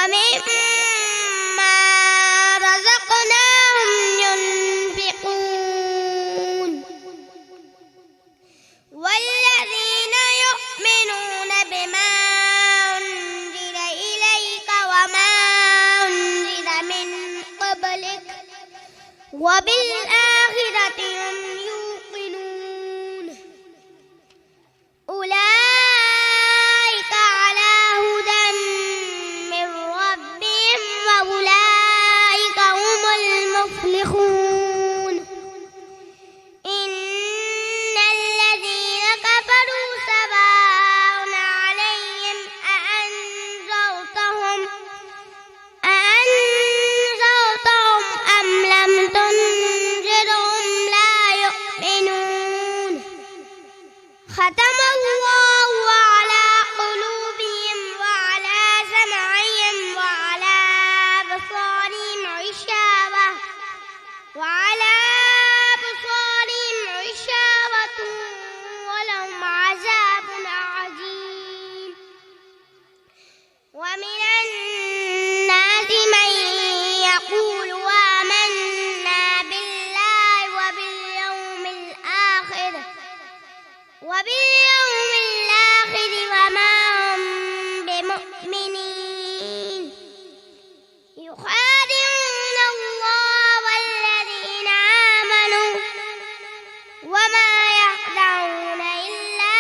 ومما رزقناهم ينفقون والذين يؤمنون بما أنزل إليك وما أنزل من قبلك وبالآخرة هم يوقنون أولئك على هدى من ربهم وأولئك هم المفلحون إن الذين كفروا سواء عليهم أأنذرتهم أم لم تنذرهم لا يؤمنون ختم الله على قلوبهم وعلى سمعهم وعلى أبصارهم غشاوة ولهم عذاب عظيم ومن الناس من يقول آمنا بالله وباليوم الآخر وما هم بمؤمنين يخادعون الله والذين آمنوا وما يخدعون إلا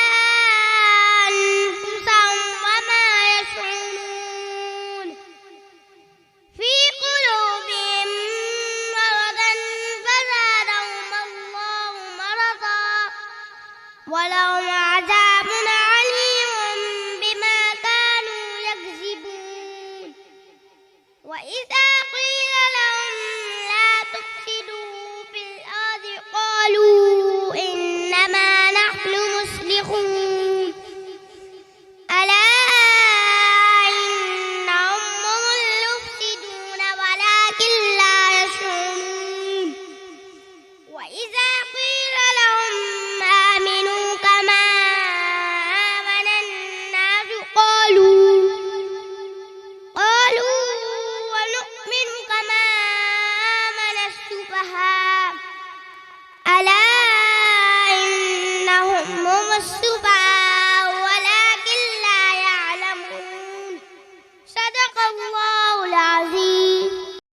أنفسهم وما يشعرون في قلوبهم مرض فزادهم الله مرضا ولهم عذاب عليم بما كانوا يكذبون وإذا قيل لهم لا تفسدوا في الأرض قالوا إنما نحن مصلحون ألا إنهم هم المفسدون ولكن لا يشعرون وإذا قيل لهم آمنوا كما آمن الناس قالوا ونؤمن كما آمن السفهاء ألا إنهم هم السفهاء